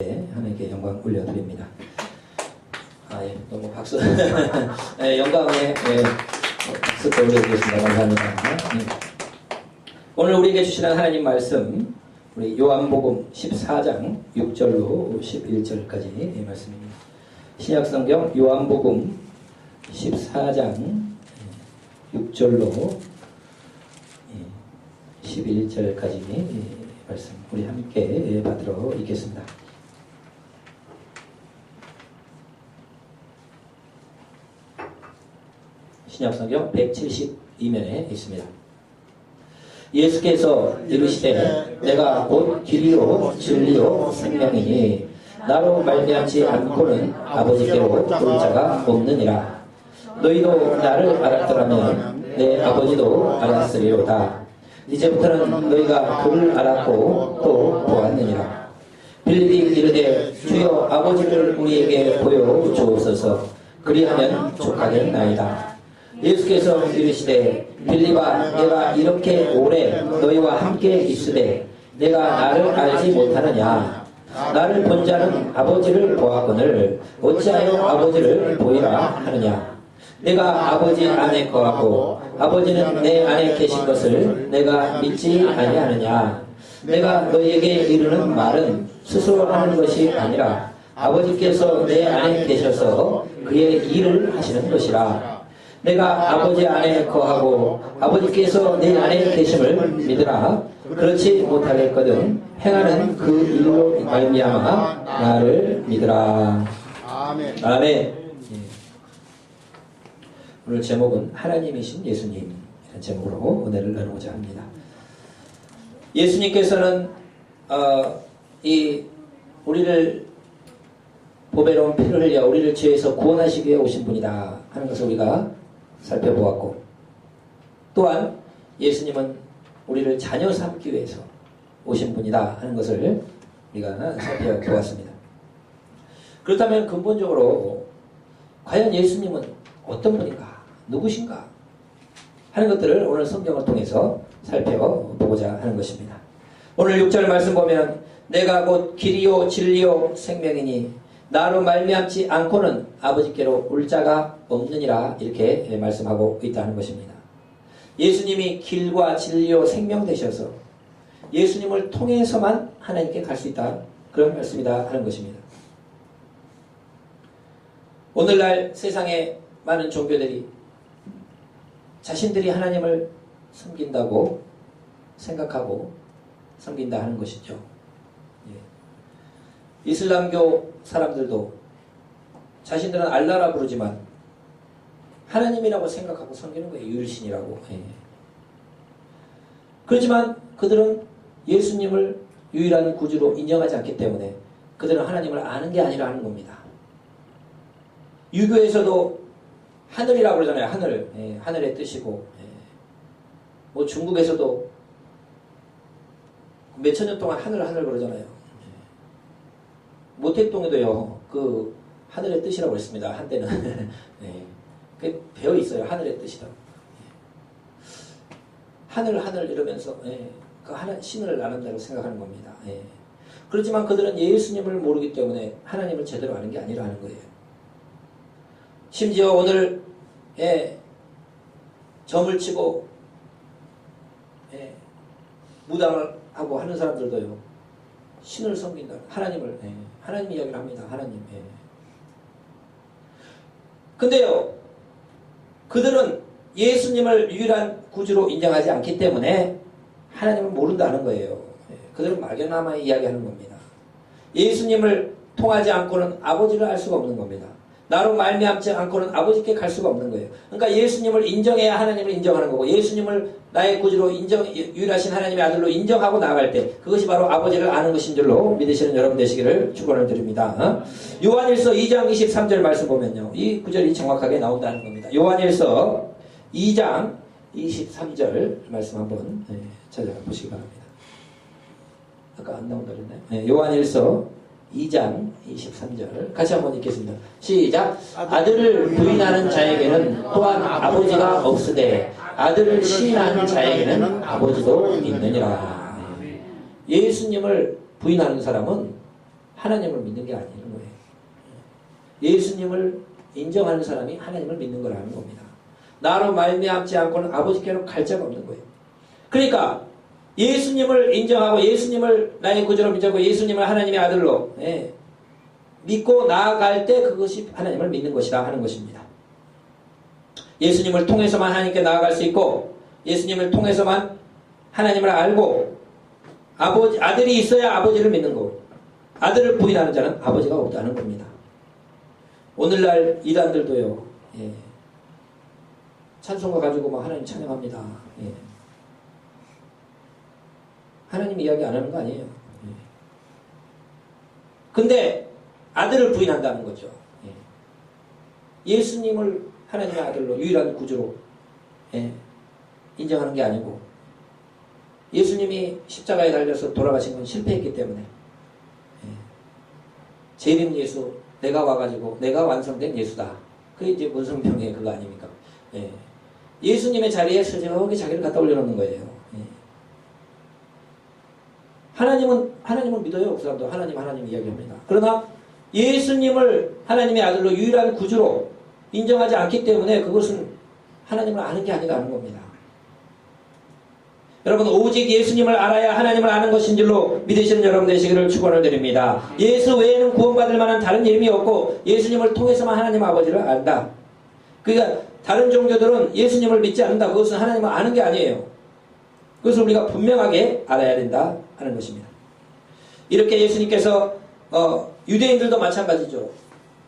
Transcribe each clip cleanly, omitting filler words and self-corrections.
하나님께 영광 올려드립니다. 예, 너무 박수. 예, 영광에 박수 올려드리겠습니다. 감사합니다. 오늘 우리에게 주시는 하나님 말씀, 우리 요한복음 14장 6절로 11절까지 말씀입니다. 신약성경 요한복음 14장 6절로 11절까지 말씀 우리 함께 받들어 읽겠습니다. 신약성경 172면에 있습니다. 예수께서 이르시되 내가 곧 길이요 진리요 생명이니 나로 말미암지 않고는 아버지께로 올 자가 없느니라. 너희도 나를 알았더라면 내 아버지도 알았으리로다. 이제부터는 너희가 그를 알았고 또 보았느니라. 빌립이 이르되 주여 아버지를 우리에게 보여 주옵소서. 그리하면 족하겠나이다. 예수께서 이르시되 빌립아 내가 이렇게 오래 너희와 함께 있으되 내가 나를 알지 못하느냐. 나를 본 자는 아버지를 보았거늘 어찌하여 아버지를 보이라 하느냐. 내가 아버지 안에 거하고 아버지는 내 안에 계신 것을 내가 믿지 아니하느냐. 내가 너희에게 이르는 말은 스스로 하는 것이 아니라 아버지께서 내 안에 계셔서 그의 일을 하시는 것이라. 내가 아버지 안에 거하고 아버지께서 내 안에 계심을 믿으라. 그렇지 못하겠거든 행하는 그 일로 말미암아 나를 믿으라. 아멘. 아멘. 오늘 제목은 하나님이신 예수님 이런 제목으로 은혜를 나누고자 합니다. 예수님께서는 우리를 보배로운 피를 흘려 우리를 죄에서 구원하시기 위해 오신 분이다 하는 것을 우리가 살펴보았고, 또한 예수님은 우리를 자녀 삼기 위해서 오신 분이다 하는 것을 우리가 살펴보았습니다. 그렇다면 근본적으로 과연 예수님은 어떤 분인가, 누구신가 하는 것들을 오늘 성경을 통해서 살펴보고자 하는 것입니다. 오늘 6절 말씀 보면 내가 곧 길이요 진리요 생명이니 나로 말미암지 않고는 아버지께로 올 자가 없느니라 이렇게 말씀하고 있다는 것입니다. 예수님이 길과 진리요 생명 되셔서 예수님을 통해서만 하나님께 갈 수 있다 그런 말씀이다 하는 것입니다. 오늘날 세상에 많은 종교들이 자신들이 하나님을 섬긴다고 생각하고 섬긴다 하는 것이죠. 이슬람교 사람들도 자신들은 알라라 부르지만 하나님이라고 생각하고 섬기는 거예요. 유일신이라고. 그렇지만 그들은 예수님을 유일한 구주로 인정하지 않기 때문에 그들은 하나님을 아는 게 아니라 하는 겁니다. 유교에서도 하늘이라고 그러잖아요. 하늘. 하늘의 뜻이고. 뭐 중국에서도 몇천 년 동안 하늘 그러잖아요. 모택동에도요, 그 하늘의 뜻이라고 했습니다. 한때는. 그 배어 있어요. 하늘의 뜻이라고. 하늘 이러면서 그 신을 나눈다고 생각하는 겁니다. 그렇지만 그들은 예수님을 모르기 때문에 하나님을 제대로 아는 게 아니라 하는 거예요. 심지어 오늘 점을 치고 무당을 하고 하는 사람들도요, 신을 섬긴다. 하나님 이야기를 합니다. 하나님. 근데요, 그들은 예수님을 유일한 구주로 인정하지 않기 때문에 하나님을 모른다는 거예요. 그들은 막연하게 이야기하는 겁니다. 예수님을 통하지 않고는 아버지를 알 수가 없는 겁니다. 나로 말미암지 않고는 아버지께 갈 수가 없는 거예요. 그러니까 예수님을 인정해야 하나님을 인정하는 거고, 예수님을 나의 구주로 유일하신 하나님의 아들로 인정하고 나아갈 때 그것이 바로 아버지를 아는 것인 줄로 믿으시는 여러분 되시기를 축원을 드립니다. 요한일서 2장 23절 말씀 보면요, 이 구절이 정확하게 나온다는 겁니다. 요한일서 2장 23절 말씀 한번 찾아보시기 바랍니다. 아까 안 나온다 그랬나요? 요한일서 2장 23절 같이 한번 읽겠습니다. 시작. 아들을 부인하는 자에게는 또한 아버지가 없으되 아들을 시인하는 자에게는 아버지도 있느니라. 예수님을 부인하는 사람은 하나님을 믿는 게 아니는 거예요. 예수님을 인정하는 사람이 하나님을 믿는 거라는 겁니다. 나로 말미암지 않고는 아버지께로 갈 자가 없는 거예요. 그러니까 예수님을 인정하고 예수님을 나의 구주로 믿고 예수님을 하나님의 아들로 믿고 나아갈 때 그것이 하나님을 믿는 것이다 하는 것입니다. 예수님을 통해서만 하나님께 나아갈 수 있고 예수님을 통해서만 하나님을 알고 아들이 있어야 아버지를 믿는 거고 아들을 부인하는 자는 아버지가 없다는 겁니다. 오늘날 이단들도요. 찬송가 가지고 막 하나님 찬양합니다. 하나님 이야기 안 하는 거 아니에요. 근데 아들을 부인한다는 거죠. 예수님을 하나님의 아들로 유일한 구주로 인정하는 게 아니고 예수님이 십자가에 달려서 돌아가신 건 실패했기 때문에 재림 예수 내가 와가지고 내가 완성된 예수다. 그게 이제 문성병의 그거 아닙니까? 예수님의 자리에 스스로게 자기를 갖다 올려놓는 거예요. 하나님은 믿어요. 그 사람도 하나님 이야기합니다. 그러나 예수님을 하나님의 아들로 유일한 구주로 인정하지 않기 때문에 그것은 하나님을 아는 게 아니라는 겁니다. 여러분 오직 예수님을 알아야 하나님을 아는 것인 줄로 믿으시는 여러분 되시기를 축원을 드립니다. 예수 외에는 구원받을 만한 다른 이름이 없고 예수님을 통해서만 하나님 아버지를 안다. 그러니까 다른 종교들은 예수님을 믿지 않는다. 그것은 하나님을 아는 게 아니에요. 그것을 우리가 분명하게 알아야 된다 하는 것입니다. 이렇게 예수님께서 유대인들도 마찬가지죠.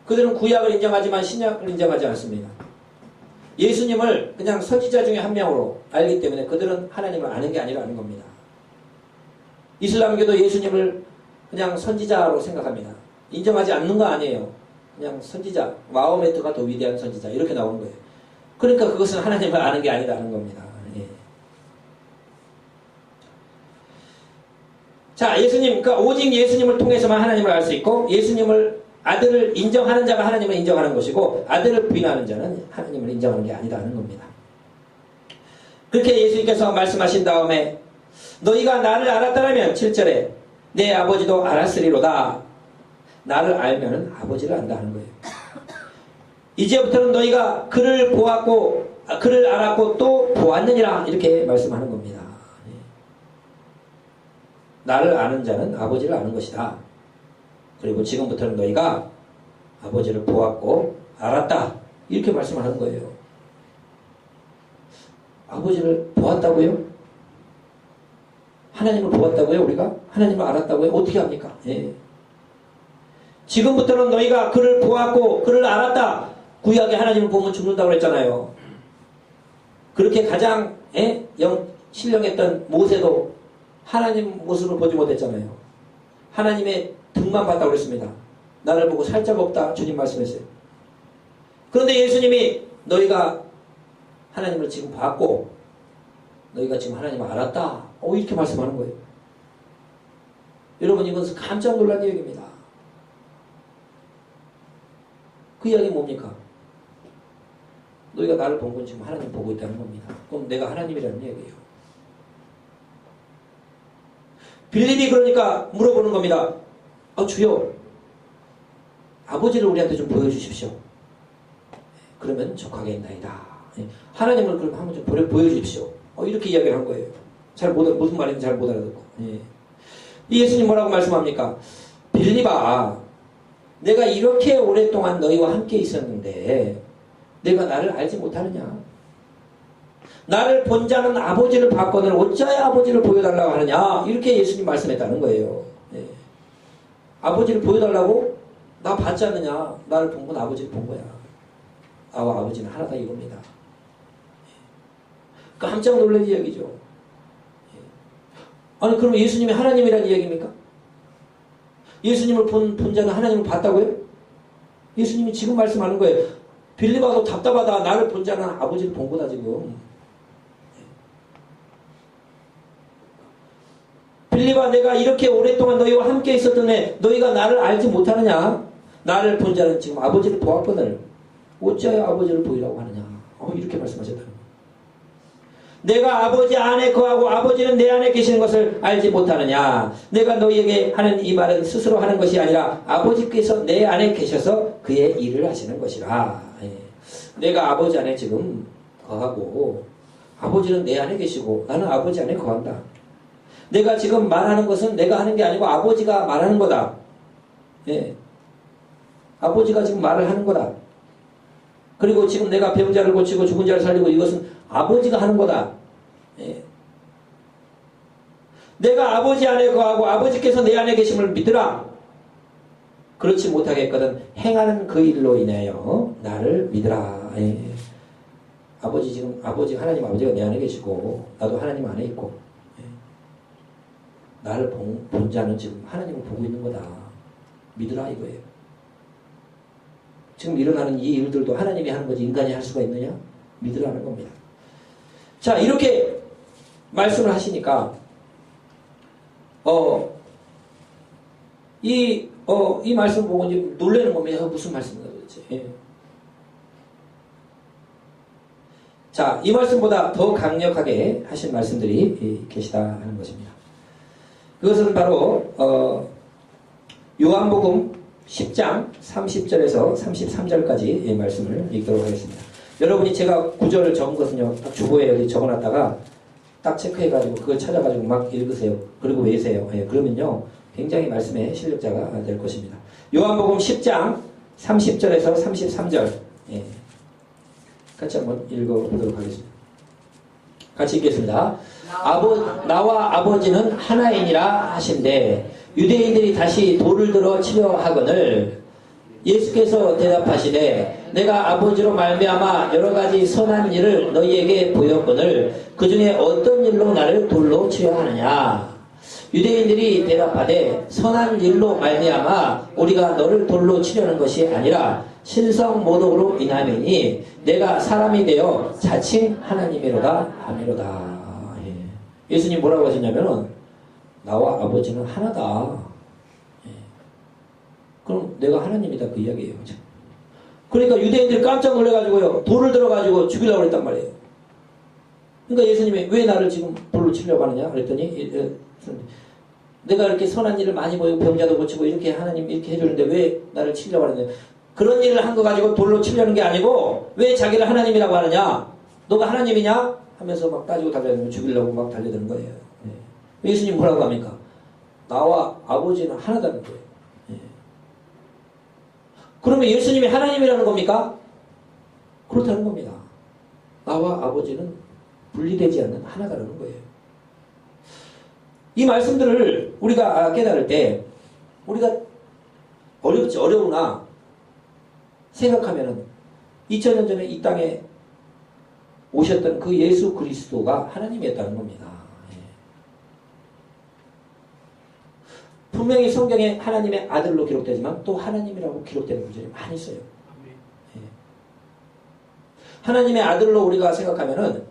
그들은 구약을 인정하지만 신약을 인정하지 않습니다. 예수님을 그냥 선지자 중에 한 명으로 알기 때문에 그들은 하나님을 아는 게 아니라는 겁니다. 이슬람교도 예수님을 그냥 선지자로 생각합니다. 인정하지 않는 거 아니에요. 그냥 선지자, 마호메트가 더 위대한 선지자 이렇게 나오는 거예요. 그러니까 그것은 하나님을 아는 게 아니라는 겁니다. 자, 그러니까 오직 예수님을 통해서만 하나님을 알 수 있고 예수님을 아들을 인정하는 자가 하나님을 인정하는 것이고 아들을 부인하는 자는 하나님을 인정하는 게 아니라는 겁니다. 그렇게 예수님께서 말씀하신 다음에 너희가 나를 알았다면 7절에 내 아버지도 알았으리로다. 나를 알면은 아버지를 안다는 거예요. 이제부터는 너희가 그를 알았고 또 보았느니라 이렇게 말씀하는 겁니다. 나를 아는 자는 아버지를 아는 것이다. 그리고 지금부터는 너희가 아버지를 보았고 알았다. 이렇게 말씀하는 거예요. 아버지를 보았다고요? 하나님을 보았다고요? 우리가? 하나님을 알았다고요? 어떻게 합니까? 지금부터는 너희가 그를 보았고 그를 알았다. 구약에 하나님을 보면 죽는다고 그랬잖아요. 그렇게 가장 신령했던 모세도 하나님 모습을 보지 못했잖아요. 하나님의 등만 봤다고 그랬습니다. 나를 보고 살짝 없다 주님 말씀했어요. 그런데 예수님이 너희가 하나님을 지금 봤고 너희가 지금 하나님을 알았다. 이렇게 말씀하는 거예요. 여러분 이건 깜짝 놀란 얘기입니다. 그 이야기 뭡니까? 너희가 나를 본 건 지금 하나님 보고 있다는 겁니다. 그럼 내가 하나님이라는 얘기예요. 빌립이 그러니까 물어보는 겁니다. 주여 아버지를 우리한테 좀 보여주십시오. 그러면 족하겠나이다. 하나님을 그럼 한번 좀 보여주십시오. 이렇게 이야기를 한 거예요. 무슨 말인지 잘 못 알아듣고. 예수님 뭐라고 말씀합니까? 빌립아 내가 이렇게 오랫동안 너희와 함께 있었는데 내가 나를 알지 못하느냐? 나를 본 자는 아버지를 봤거늘 어찌하여 아버지를 보여달라고 하느냐? 이렇게 예수님 말씀했다는 거예요. 아버지를 보여달라고? 나 봤지 않느냐? 나를 본 건 아버지를 본 거야. 나와 아버지는 하나다 이겁니다. 깜짝 놀란 이야기죠. 아니 그럼 예수님이 하나님이라는 이야기입니까? 예수님을 본 자는 하나님을 봤다고요? 예수님이 지금 말씀하는 거예요. 빌립아 너 답답하다. 나를 본 자는 아버지를 본 거다 지금. 빌립아 내가 이렇게 오랫동안 너희와 함께 있었던 애 너희가 나를 알지 못하느냐? 나를 본 자는 지금 아버지를 보았거늘 어찌하여 아버지를 보이라고 하느냐? 이렇게 말씀하셨다는 거예요. 내가 아버지 안에 거하고 아버지는 내 안에 계시는 것을 알지 못하느냐. 내가 너희에게 하는 이 말은 스스로 하는 것이 아니라 아버지께서 내 안에 계셔서 그의 일을 하시는 것이라. 예. 내가 아버지 안에 지금 거하고 아버지는 내 안에 계시고 나는 아버지 안에 거한다. 내가 지금 말하는 것은 내가 하는 게 아니고 아버지가 말하는 거다. 예. 아버지가 지금 말을 하는 거다. 그리고 지금 내가 병자를 고치고 죽은 자를 살리고 이것은 아버지가 하는 거다. 예. 내가 아버지 안에 거하고 아버지께서 내 안에 계심을 믿으라. 그렇지 못하겠거든 행하는 그 일로 인하여 나를 믿으라. 예. 아버지 지금 하나님 아버지가 내 안에 계시고 나도 하나님 안에 있고 예. 나를 본 자는 지금 하나님을 보고 있는 거다. 믿으라 이거예요. 지금 일어나는 이 일들도 하나님이 하는 거지 인간이 할 수가 있느냐? 믿으라는 겁니다. 자, 이렇게 말씀을 하시니까 이 말씀 보고 이제 놀라는 겁니다. 무슨 말씀인가 도대체. 예. 자, 이 말씀보다 더 강력하게 하신 말씀들이 계시다 하는 것입니다. 그것은 바로 요한복음 10장 30절에서 33절까지 말씀을 읽도록 하겠습니다. 여러분이 제가 구절을 적은 것은요, 딱 주보에 여기 적어놨다가 딱 체크해가지고 그걸 찾아가지고 막 읽으세요. 그리고 외우세요. 예, 그러면요, 굉장히 말씀의 실력자가 될 것입니다. 요한복음 10장 30절에서 33절. 예, 같이 한번 읽어보도록 하겠습니다. 같이 읽겠습니다. 나와 아버지는 하나이니라 하신대 유대인들이 다시 돌을 들어 치려 하거늘 예수께서 대답하시되 내가 아버지로 말미암아 여러 가지 선한 일을 너희에게 보였거늘 그 중에 어떤 일로 나를 돌로 치려 하느냐. 유대인들이 대답하되 선한 일로 말미암아 우리가 너를 돌로 치려는 것이 아니라 신성 모독으로 인함이니 내가 사람이 되어 자칭 하나님이로다 하미로다. 예. 예수님 뭐라고 하셨냐면은 나와 아버지는 하나다. 예. 그럼 내가 하나님이다 그 이야기예요. 그러니까 유대인들이 깜짝 놀래가지고요 돌을 들어가지고 죽이려고 했단 말이에요. 그러니까 예수님이 왜 나를 지금 돌로 치려고 하느냐 그랬더니 내가 이렇게 선한 일을 많이 보이고 병자도 고치고 이렇게 하나님 이렇게 해주는데 왜 나를 치려고 하느냐. 그런 일을 한 거 가지고 돌로 치려는 게 아니고 왜 자기를 하나님이라고 하느냐. 너가 하나님이냐 하면서 막 따지고 달려드는 죽이려고 막 달려드는 거예요. 예. 예수님 뭐라고 합니까? 나와 아버지는 하나다는 거예요. 예. 그러면 예수님이 하나님이라는 겁니까? 그렇다는 겁니다. 나와 아버지는 분리되지 않는 하나다라는 거예요. 이 말씀들을 우리가 깨달을 때 우리가 어려우나 생각하면은 2000년 전에 이 땅에 오셨던 그 예수 그리스도가 하나님이었다는 겁니다. 예. 분명히 성경에 하나님의 아들로 기록되지만 또 하나님이라고 기록되는 구절이 많이 있어요. 예. 하나님의 아들로 우리가 생각하면은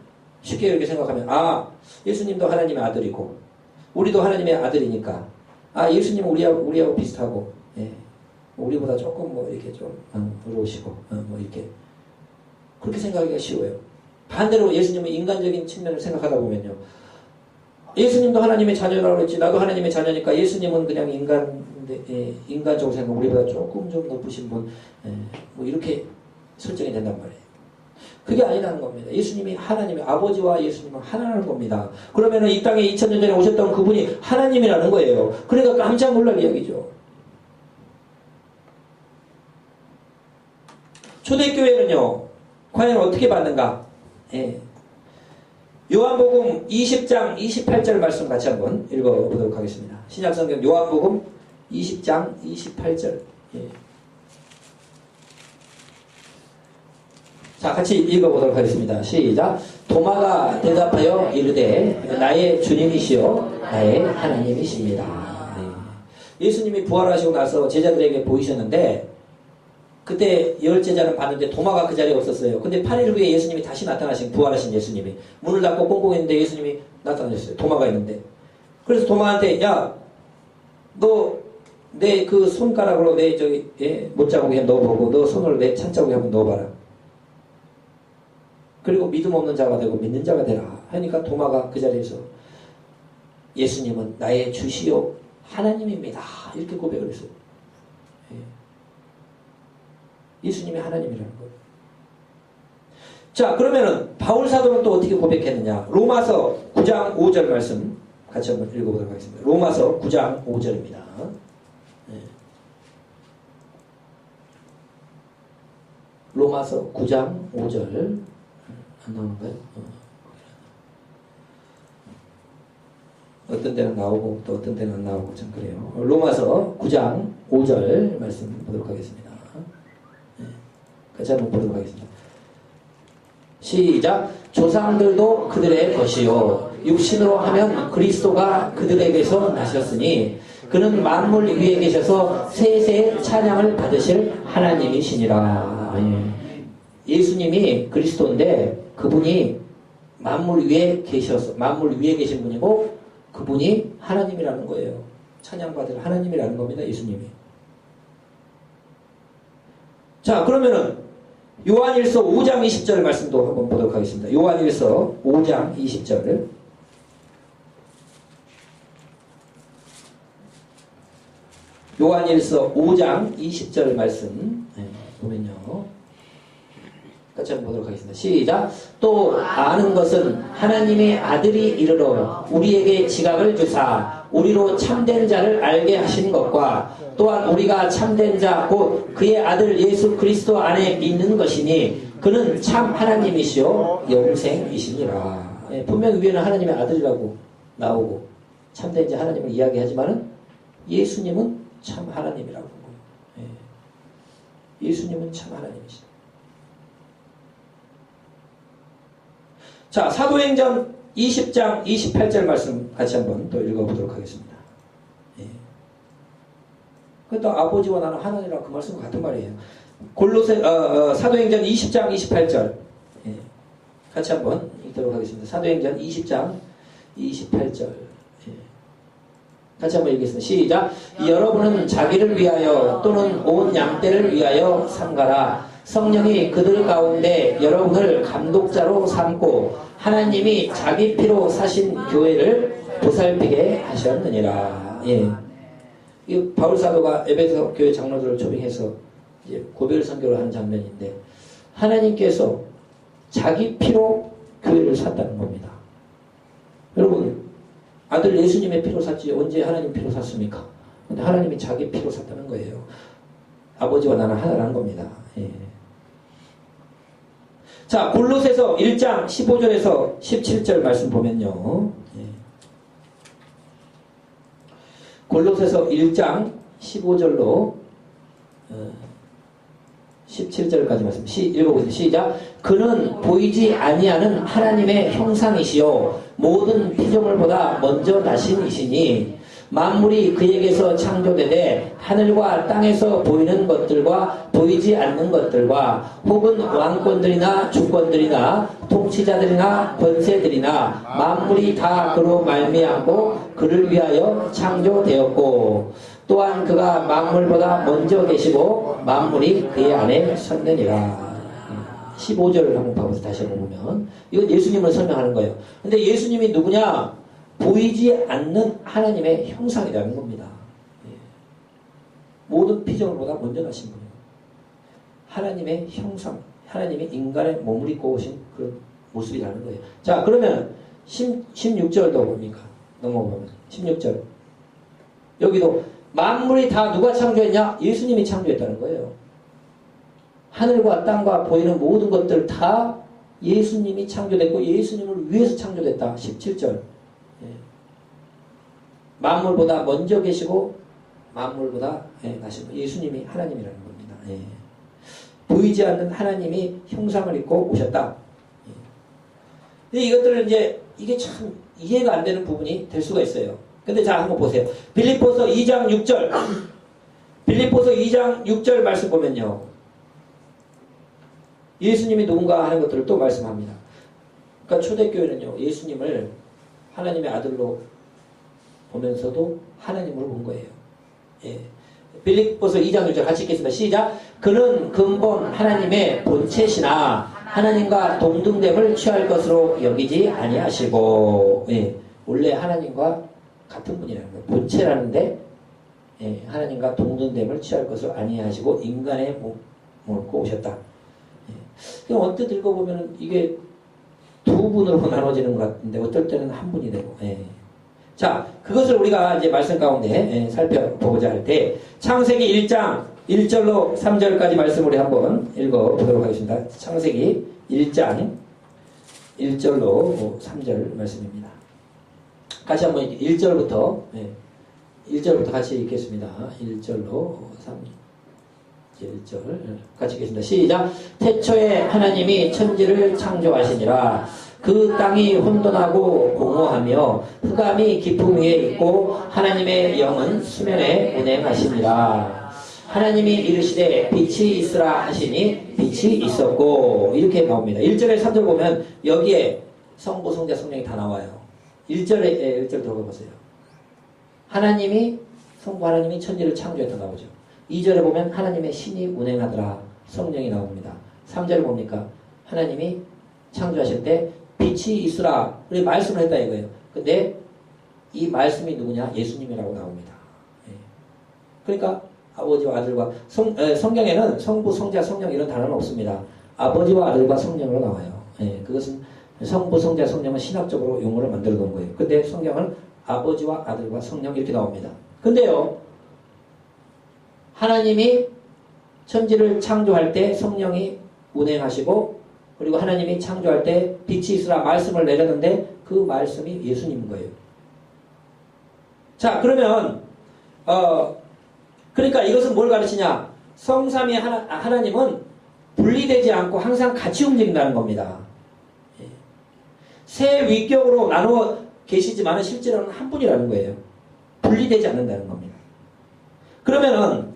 쉽게 이렇게 생각하면 예수님도 하나님의 아들이고 우리도 하나님의 아들이니까 예수님은 우리하고 비슷하고 예. 우리보다 조금 뭐 이렇게 좀 부러우시고 뭐 이렇게 그렇게 생각하기가 쉬워요. 반대로 예수님은 인간적인 측면을 생각하다 보면요. 예수님도 하나님의 자녀라고 했지 나도 하나님의 자녀니까 예수님은 그냥 인간적으로 생각하면 우리보다 조금 좀 높으신 분 뭐 이렇게 설정이 된단 말이에요. 그게 아니라는 겁니다. 예수님이 하나님의 아버지와 예수님은 하나라는 겁니다. 그러면은 이 땅에 2000년 전에 오셨던 그분이 하나님이라는 거예요. 그러니까 깜짝 놀랄 이야기죠. 초대교회는요, 과연 어떻게 받는가? 예. 요한복음 20장 28절 말씀 같이 한번 읽어보도록 하겠습니다. 신약성경 요한복음 20장 28절. 예. 자, 같이 읽어보도록 하겠습니다. 시작. 도마가 대답하여 이르되 나의 주님이시요 나의 하나님이십니다. 예. 예수님이 부활하시고 나서 제자들에게 보이셨는데 그때 10제자는 봤는데 도마가 그 자리에 없었어요. 근데 8일 후에 예수님이 다시 나타나신 부활하신 예수님이 문을 닫고 꽁꽁 했는데 예수님이 나타나셨어요. 도마가 있는데. 그래서 도마한테 너 내 그 손가락으로 내 못자국에 넣어보고 너 손을 내 찬자국에 한번 넣어봐라. 그리고 믿음 없는 자가 되고 믿는 자가 되라 하니까 도마가 그 자리에서 예수님은 나의 주시오 하나님입니다 이렇게 고백을 했어요. 예수님이 하나님이라는 거예요. 자, 그러면은 바울 사도는 또 어떻게 고백했느냐? 로마서 9장 5절 말씀 같이 한번 읽어보도록 하겠습니다. 로마서 9장 5절입니다. 로마서 9장 5절 안 나오는가요? 어떤 데는 나오고 또 어떤 데는 안 나오고 참 그래요. 로마서 9장 5절 말씀 보도록 하겠습니다. 같이 한번 보도록 하겠습니다. 시작. 조상들도 그들의 것이요 육신으로 하면 그리스도가 그들에게서 나셨으니 그는 만물 위에 계셔서 세세의 찬양을 받으실 하나님이시니라. 예수님이 그리스도인데 그분이 만물 위에 계셔서 만물 위에 계신 분이고 그분이 하나님이라는 거예요. 찬양받을 하나님이라는 겁니다. 예수님이. 자, 그러면은 요한일서 5장 20절 말씀도 한번 보도록 하겠습니다. 요한일서 5장 20절. 요한일서 5장 20절 말씀 보면요. 같이 한번 보도록 하겠습니다. 시작. 또 아는 것은 하나님의 아들이 이르러 우리에게 지각을 주사 우리로 참된 자를 알게 하신 것과 또한 우리가 참된 자 곧 그의 아들 예수 그리스도 안에 믿는 것이니 그는 참 하나님이시요 영생이시니라. 분명히 위에는 하나님의 아들이라고 나오고 참된 자 하나님을 이야기하지만은 예수님은 참 하나님이라고 하는 거예요. 예수님은 참 하나님이시다. 자, 사도행전 20장 28절 말씀 같이 한번 또 읽어보도록 하겠습니다. 그것도 아버지와 나는 하나님이라 그 말씀과 같은 말이에요. 사도행전 20장 28절 같이 한번 읽도록 하겠습니다. 사도행전 20장 28절 같이 한번 읽겠습니다. 시작. 여러분은 자기를 위하여 또는 온 양떼를 위하여 삼가라. 성령이 그들 가운데 여러분을 감독자로 삼고 하나님이 자기 피로 사신 교회를 보살피게 하셨느니라. 이 바울 사도가 에베소 교회 장로들을 초빙해서 이제 고별 선교를 하는 장면인데 하나님께서 자기 피로 교회를 샀다는 겁니다. 여러분 아들 예수님의 피로 샀지 언제 하나님 피로 샀습니까? 근데 하나님이 자기 피로 샀다는 거예요. 아버지와 나는 하나라는 겁니다. 자, 골로새서 1장 15절에서 17절 말씀 보면요. 골로새서 1장 15절로 17절까지 말씀 읽어보세요. 시작. 그는 보이지 아니하는 하나님의 형상이시요 모든 피조물보다 먼저 나신 이시니 만물이 그에게서 창조되되 하늘과 땅에서 보이는 것들과 보이지 않는 것들과 혹은 왕권들이나 주권들이나 통치자들이나 권세들이나 만물이 다 그로 말미암고 그를 위하여 창조되었고 또한 그가 만물보다 먼저 계시고 만물이 그의 안에 섰느니라. 15절을 한번 봐보세요. 다시 한번 보면 이건 예수님을 설명하는 거예요. 근데 예수님이 누구냐? 보이지 않는 하나님의 형상이라는 겁니다. 모든 피조물보다 먼저 나신 분이에요. 하나님의 형상, 하나님이 인간의 몸을 입고 오신 그런 모습이라는 거예요. 자, 그러면 16절도 뭡니까? 넘어가면 16절. 여기도 만물이 다 누가 창조했냐? 예수님이 창조했다는 거예요. 하늘과 땅과 보이는 모든 것들 다 예수님이 창조됐고 예수님을 위해서 창조됐다. 17절. 만물보다 먼저 계시고 만물보다 나시고 예수님이 하나님이라는 겁니다. 보이지 않는 하나님이 형상을 입고 오셨다. 근데 이것들은 이제 이게 참 이해가 안 되는 부분이 될 수가 있어요. 근데 자 한번 보세요. 빌립보서 2장 6절 빌립보서 2장 6절 말씀 보면요. 예수님이 누군가 하는 것들을 또 말씀합니다. 그러니까 초대교회는요. 예수님을 하나님의 아들로 보면서도 하나님으로 본 거예요. 빌립보서 2장 6절 같이 읽겠습니다. 시작. 그는 근본 하나님의 본체시나 하나님과 동등됨을 취할 것으로 여기지 아니하시고, 예, 원래 하나님과 같은 분이라는 거예요. 본체라는데, 예, 하나님과 동등됨을 취할 것을 아니하시고 인간의 몸을 입고 오셨다. 예. 언뜻 읽어보면 이게 두 분으로 나눠지는 것 같은데 어떨 때는 한 분이 되고. 예. 자, 그것을 우리가 이제 말씀 가운데 예, 살펴보고자 할 때 창세기 1장 1절로 3절까지 말씀을 우리 한번 읽어보도록 하겠습니다. 창세기 1장 1절로 3절 말씀입니다. 같이 한번 1절부터 예, 1절부터 같이 읽겠습니다. 1절로 1절 같이 읽겠습니다. 시작. 태초에 하나님이 천지를 창조하시니라. 그 땅이 혼돈하고 공허하며 흑암이 깊음 위에 있고 하나님의 영은 수면에 운행하시니라. 하나님이 이르시되 빛이 있으라 하시니 빛이 있었고. 이렇게 나옵니다. 1절에 3절 보면 여기에 성부, 성자, 성령이 다 나와요. 1절 들어보세요. 하나님이, 성부 하나님이 천지를 창조했다 나오죠. 2절에 보면 하나님의 신이 운행하더라. 성령이 나옵니다. 3절에 뭡니까? 하나님이 창조하실 때 빛이 있으라. 우리 말씀을 했다 이거예요. 근데 이 말씀이 누구냐? 예수님이라고 나옵니다. 예. 그러니까 아버지와 아들과 성경에는 성부, 성자, 성령 이런 단어는 없습니다. 아버지와 아들과 성령으로 나와요. 예. 그것은 성부, 성자, 성령은 신학적으로 용어를 만들어 놓은 거예요. 근데 성경은 아버지와 아들과 성령 이렇게 나옵니다. 근데요, 하나님이 천지를 창조할 때 성령이 운행하시고, 그리고 하나님이 창조할 때 빛이 있으라 말씀을 내렸는데 그 말씀이 예수님인 거예요. 자, 그러면 그러니까 이것은 뭘 가르치냐? 성삼위 하나님은 분리되지 않고 항상 같이 움직인다는 겁니다. 세 위격으로 나누어 계시지만 실제로는 한 분이라는 거예요. 분리되지 않는다는 겁니다. 그러면은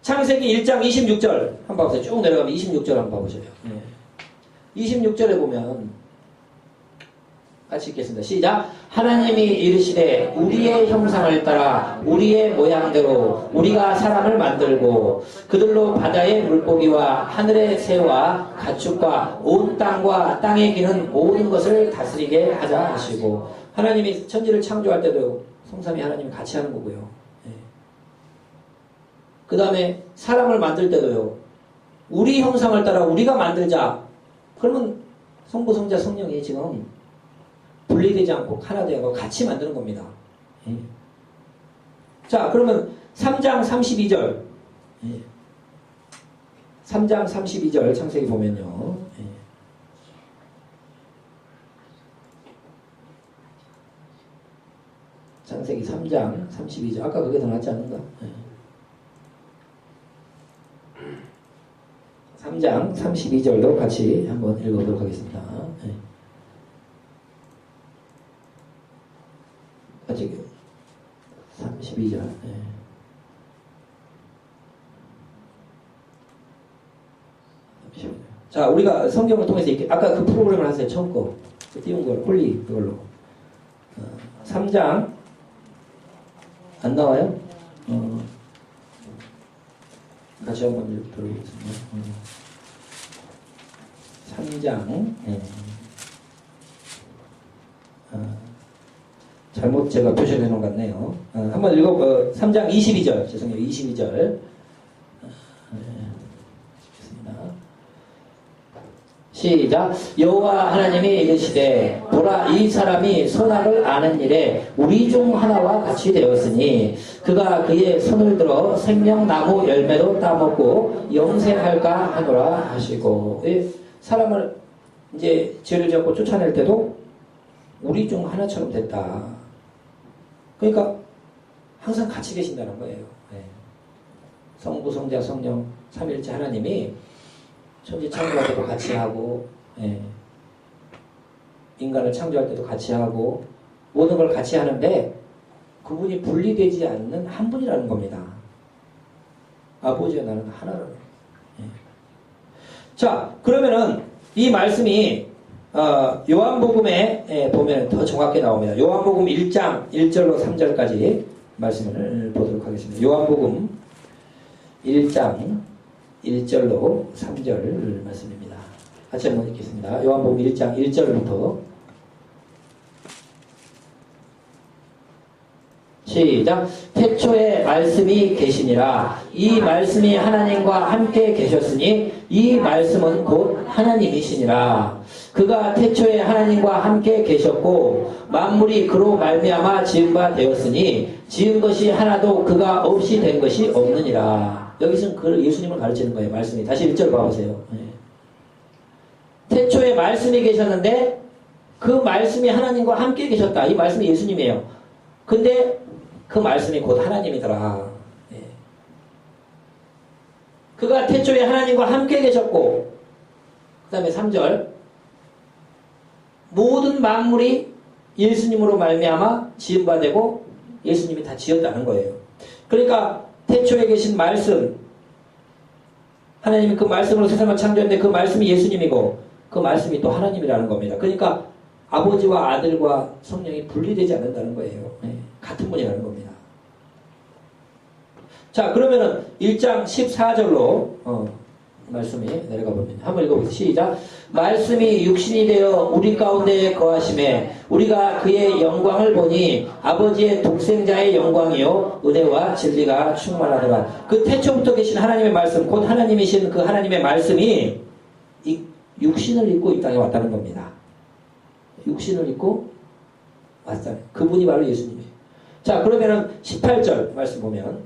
창세기 1장 26절 한번 봐보세요. 쭉 내려가면 26절 한번 봐보세요. 26절에 보면 같이 읽겠습니다. 시작. 하나님이 이르시되 우리의 형상을 따라 우리의 모양대로 우리가 사람을 만들고 그들로 바다의 물고기와 하늘의 새와 가축과 온 땅과 땅에 기는 모든 것을 다스리게 하자 하시고, 하나님이 천지를 창조할 때도 성삼위 하나님이 같이 하는 거고요. 그 다음에 사람을 만들 때도요, 우리 형상을 따라 우리가 만들자. 그러면 성부, 성자, 성령이 지금 분리되지 않고 하나 되고 같이 만드는 겁니다. 자, 그러면 3장 32절 3장 32절 창세기 보면요, 창세기 3장 32절 아까 그게 더 낫지 않는가? 3장 32절도 같이 한번 읽어보도록 하겠습니다. 같이 32절. 자, 우리가 성경을 통해서 이렇게 아까 그 프로그램을 하세요. 처음 거 띄운 걸 홀리 그걸로 3장 안 나와요? 같이 한번 들어보겠습니다. 3장 잘못 제가 표시를 해놓은 것 같네요. 한번 읽어 3장 22절 죄송해요. 22절 시작. 여호와 하나님이 이르시되 보라, 이 사람이 선악을 아는 일에 우리 중 하나와 같이 되었으니 그가 그의 손을 들어 생명나무 열매도 따먹고 영생할까 하노라 하시고, 사람을 이제 죄를 짓고 쫓아낼 때도 우리 중 하나처럼 됐다. 그러니까 항상 같이 계신다는 거예요. 성부, 성자, 성령 삼위일체 하나님이 천지 창조할 때도 같이 하고, 인간을 창조할 때도 같이 하고, 모든 걸 같이 하는데 그분이 분리되지 않는 한 분이라는 겁니다. 아버지와 나는 하나라는 거예요. 자, 그러면은 이 말씀이 요한복음에 보면 더 정확히 나옵니다. 요한복음 1장 1절로 3절까지 말씀을 보도록 하겠습니다. 요한복음 1장 1절로 3절 말씀입니다. 같이 한번 읽겠습니다. 요한복음 1장 1절부터 시작. 태초에 말씀이 계시니라. 이 말씀이 하나님과 함께 계셨으니 이 말씀은 곧 하나님이시니라. 그가 태초에 하나님과 함께 계셨고 만물이 그로 말미암아 지은 바 되었으니 지은 것이 하나도 그가 없이 된 것이 없느니라. 여기서는 그 예수님을 가르치는 거예요. 말씀이. 다시 1절 봐보세요. 태초에 말씀이 계셨는데 그 말씀이 하나님과 함께 계셨다. 이 말씀이 예수님이에요. 근데 그 말씀이 곧 하나님이더라. 그가 태초에 하나님과 함께 계셨고 그 다음에 3절 모든 만물이 예수님으로 말미암아 지은 바 되고 예수님이 다 지었다는 거예요. 그러니까 태초에 계신 말씀 하나님이 그 말씀으로 세상을 창조했는데 그 말씀이 예수님이고 그 말씀이 또 하나님이라는 겁니다. 그러니까 아버지와 아들과 성령이 분리되지 않는다는 거예요. 같은 분이라는 겁니다. 자, 그러면은 1장 14절로 말씀이 내려가 봅니다. 한번 읽어보세요. 시작. 말씀이 육신이 되어 우리 가운데 거하심에 우리가 그의 영광을 보니 아버지의 독생자의 영광이요 은혜와 진리가 충만하더라. 그 태초부터 계신 하나님의 말씀, 곧 하나님이신 그 하나님의 말씀이 이 육신을 입고 이 땅에 왔다는 겁니다. 육신을 입고 왔다는 그분이 바로 예수님이에요. 자, 그러면은 18절 말씀 보면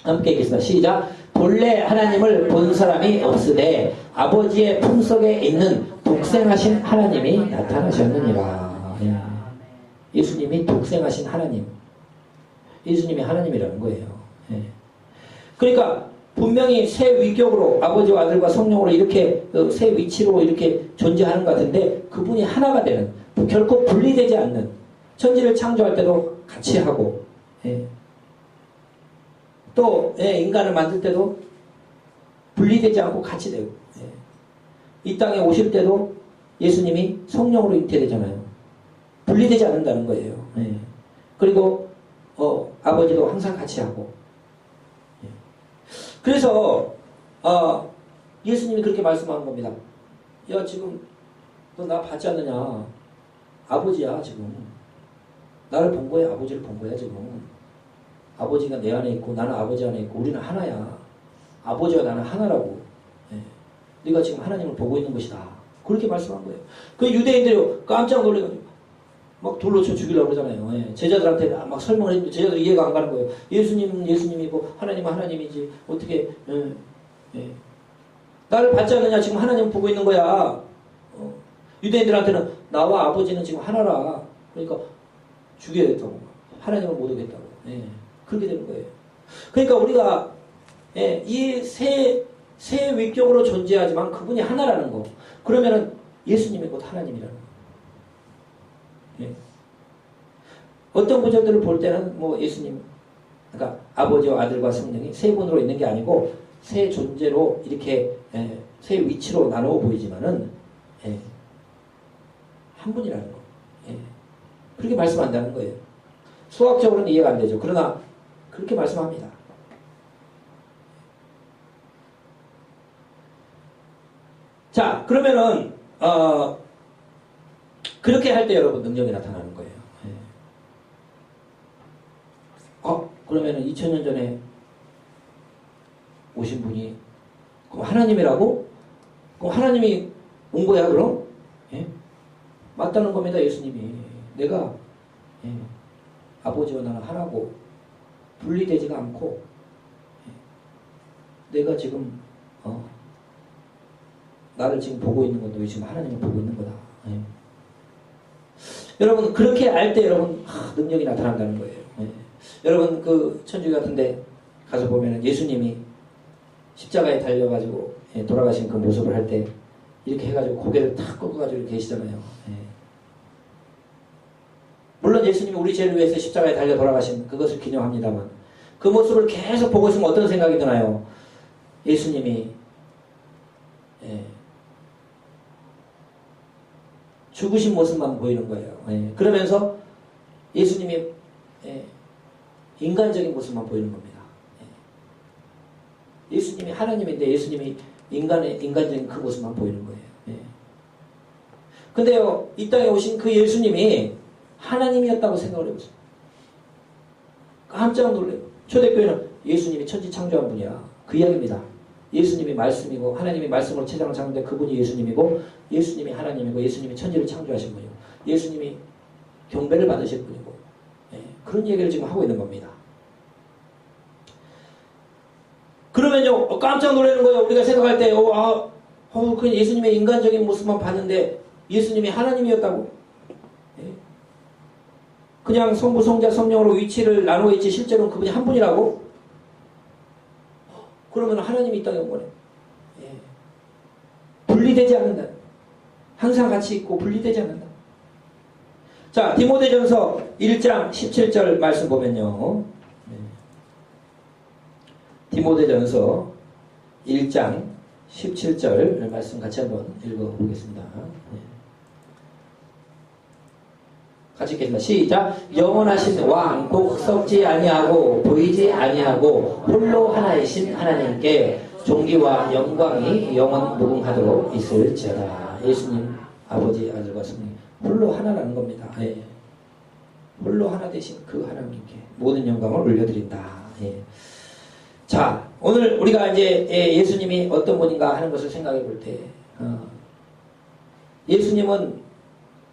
함께 읽겠습니다. 시작. 본래 하나님을 본 사람이 없으되 아버지의 품속에 있는 독생하신 하나님이 나타나셨느니라. 예수님이 독생하신 하나님. 예수님이 하나님이라는 거예요. 그러니까 분명히 새 위격으로 아버지와 아들과 성령으로 이렇게 새 위치로 이렇게 존재하는 것 같은데 그분이 하나가 되는 결코 분리되지 않는 천지를 창조할 때도 같이 하고 또 인간을 만들 때도 분리되지 않고 같이 되고 이 땅에 오실 때도 예수님이 성령으로 잉태되잖아요. 분리되지 않는다는 거예요. 그리고 아버지도 항상 같이 하고 그래서 예수님이 그렇게 말씀하는 겁니다. 야 지금 너 나 봤지 않느냐. 아버지야 지금. 나를 본 거야. 아버지를 본 거야 지금. 아버지가 내 안에 있고 나는 아버지 안에 있고 우리는 하나야. 아버지와 나는 하나라고. 네가 지금 하나님을 보고 있는 것이다. 그렇게 말씀한 거예요. 그 유대인들이 깜짝 놀래가지고 막 돌로 쳐 죽이려고 그러잖아요. 제자들한테 막 설명을 했는데 제자들이 이해가 안 가는 거예요. 예수님은 예수님이고 하나님은 하나님이지 어떻게 나를 봤지 않느냐. 지금 하나님을 보고 있는 거야. 유대인들한테는 나와 아버지는 지금 하나라. 그러니까 죽여야겠다고. 하나님을 못 오겠다고. 그렇게 되는 거예요. 그러니까 우리가 이 세 위격으로 존재하지만 그분이 하나라는 거. 그러면은 예수님이 곧 하나님이라는 거. 어떤 구절들을 볼 때는 뭐 예수님, 그러니까 아버지와 아들과 성령이 세 분으로 있는 게 아니고 세 존재로 이렇게 세 위치로 나누어 보이지만은 한 분이라는 거. 그렇게 말씀한다는 거예요. 수학적으로는 이해가 안 되죠. 그러나 그렇게 말씀합니다. 자, 그러면은 그렇게 할 때 여러분 능력이 나타나는 거예요. 그러면은 2000년 전에 오신 분이 그럼 하나님이라고? 그럼 하나님이 온 거야 그럼? 맞다는 겁니다. 예수님이. 내가 아버지와 나는 하나고 분리되지가 않고 내가 지금 나를 지금 보고 있는 것도 지금 하나님을 보고 있는 거다. 여러분 그렇게 알 때 여러분 능력이 나타난다는 거예요. 여러분 그 천주교 같은데 가서 보면 예수님이 십자가에 달려가지고 돌아가신 그 모습을 할 때 이렇게 해가지고 고개를 탁 꺾어가지고 이렇게 계시잖아요. 물론 예수님이 우리 죄를 위해서 십자가에 달려 돌아가신 그것을 기념합니다만 그 모습을 계속 보고 있으면 어떤 생각이 드나요? 예수님이 죽으신 모습만 보이는 거예요. 그러면서 예수님이 인간적인 모습만 보이는 겁니다. 예수님이 하나님인데 예수님이 인간적인 그 모습만 보이는 거예요. 예. 근데요, 이 땅에 오신 그 예수님이 하나님이었다고 생각을 해보세요. 깜짝 놀래요. 초대교회는 예수님이 천지 창조한 분이야. 그 이야기입니다. 예수님이 말씀이고 하나님이 말씀으로 세상을 창조했는데 그분이 예수님이고 예수님이 하나님이고 예수님이 천지를 창조하신 분이고 예수님이 경배를 받으실 분이고 예, 그런 얘기를 지금 하고 있는 겁니다. 그러면요 깜짝 놀라는 거예요. 우리가 생각할 때 그 예수님의 인간적인 모습만 봤는데 예수님이 하나님이었다고? 예? 그냥 성부, 성자, 성령으로 위치를 나누어 있지 실제로는 그분이 한 분이라고? 그러면 하나님이 이 땅에 온 거네. 예. 분리되지 않는다. 항상 같이 있고 분리되지 않는다. 자, 디모데전서 1장 17절 말씀 보면요. 네. 디모데전서 1장 17절 말씀 같이 한번 읽어보겠습니다. 네. 같이 읽겠습니다. 시작. 영원하신 왕, 곧 썩지 아니하고 보이지 아니하고 홀로 하나이신 하나님께 존귀와 영광이 영원 무궁하도록 있을지어다. 예수님, 아버지, 아들과 성령 홀로 하나라는 겁니다. 예. 홀로 하나 되신 그 하나님께 모든 영광을 올려드린다. 예. 자, 오늘 우리가 이제 예수님이 어떤 분인가 하는 것을 생각해 볼 때, 예수님은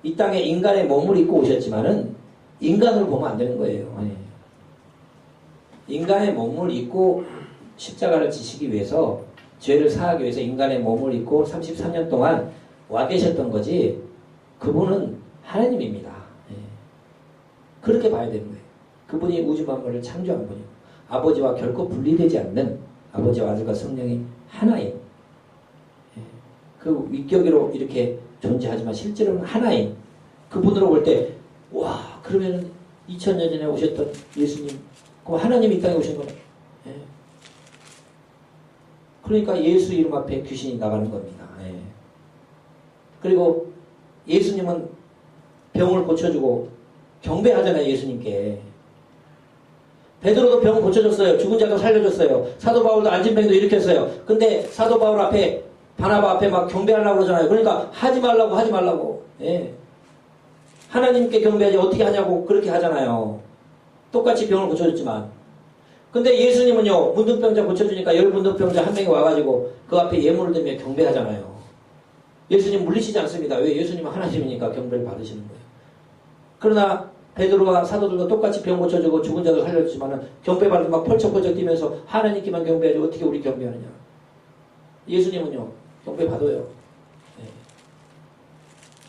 이 땅에 인간의 몸을 입고 오셨지만은 인간으로 보면 안 되는 거예요. 예. 인간의 몸을 입고 십자가를 지시기 위해서 죄를 사하기 위해서 인간의 몸을 입고 33년 동안 와 계셨던 거지 그분은 하나님입니다. 예. 그렇게 봐야 되는 거예요. 그분이 우주 만물을 창조한 분이고 아버지와 결코 분리되지 않는 아버지와 아들과 성령이 하나인 예. 그 윗격으로 이렇게 존재하지만 실제로는 하나인 그분으로 볼 때 와 그러면 2000년 전에 오셨던 예수님 그럼 하나님이 이 땅에 오신 거네. 예. 그러니까 예수 이름 앞에 귀신이 나가는 겁니다. 예. 그리고 예수님은 병을 고쳐주고 경배하잖아요. 예수님께. 베드로도 병 고쳐줬어요. 죽은 자도 살려줬어요. 사도 바울도 안진병도 일으켰어요. 근데 사도 바울 앞에 바나바 앞에 막 경배하려고 그러잖아요. 그러니까 하지 말라고. 예. 하나님께 경배하지 어떻게 하냐고 그렇게 하잖아요. 똑같이 병을 고쳐줬지만. 근데 예수님은요. 문둥병자 고쳐주니까 10문둥병자 한 명이 와가지고 그 앞에 예물을 들며 경배하잖아요. 예수님 물리시지 않습니다. 왜? 예수님은 하나님이니까 경배를 받으시는 거예요. 그러나 베드로가 사도들과 똑같이 병 고쳐주고 죽은 자도 살려주지만 경배받을 막 펄쩍펄쩍 뛰면서 하나님께만 경배하지 어떻게 우리 경배하느냐. 예수님은요. 경배 받아요. 네.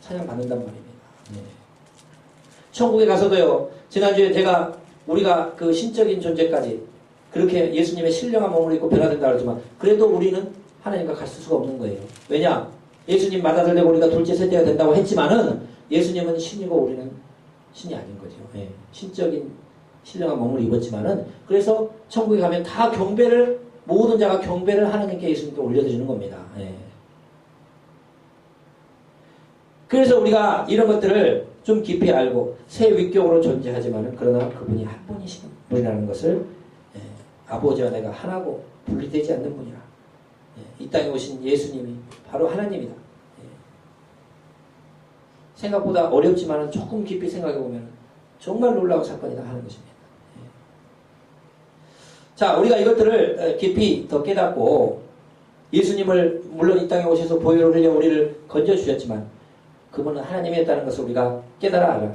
찬양 받는단 말입니다. 네. 천국에 가서도요. 지난주에 우리가 그 신적인 존재까지 그렇게 예수님의 신령한 몸을 입고 변화된다 그러지만 그래도 우리는 하나님과 같이 수가 없는 거예요. 왜냐? 예수님 맏아들되고 우리가 둘째 셋째가 된다고 했지만은 예수님은 신이고 우리는 신이 아닌 거죠. 예. 신적인 신령한 몸을 입었지만은 그래서 천국에 가면 다 경배를 모든 자가 경배를 하나님께 예수님께 올려드리는 겁니다. 예. 그래서 우리가 이런 것들을 좀 깊이 알고 새 위격으로 존재하지만은 그러나 그분이 한 분이신 분이라는 것을 예. 아버지와 내가 하나고 분리되지 않는 분이라. 예. 이 땅에 오신 예수님이 바로 하나님이다. 생각보다 어렵지만 조금 깊이 생각해보면 정말 놀라운 사건이다 하는 것입니다. 자, 우리가 이것들을 깊이 더 깨닫고 예수님을 물론 이 땅에 오셔서 보혈을 흘려 우리를 건져주셨지만 그분은 하나님이었다는 것을 우리가 깨달아 알아.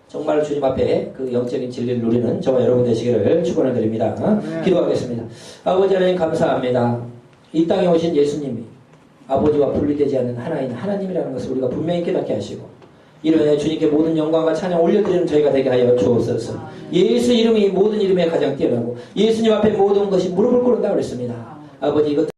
정말 주님 앞에 그 영적인 진리를 누리는 저와 여러분 되시기를 축원을 드립니다. 기도하겠습니다. 아버지 하나님 감사합니다. 이 땅에 오신 예수님이 아버지와 분리되지 않는 하나인 하나님이라는 것을 우리가 분명히 깨닫게 하시고 이름에 주님께 모든 영광과 찬양 올려드리는 저희가 되게 하여 주옵소서. 예수 이름이 모든 이름에 가장 뛰어나고 예수님 앞에 모든 것이 무릎을 꿇는다 그랬습니다. 아버지 이것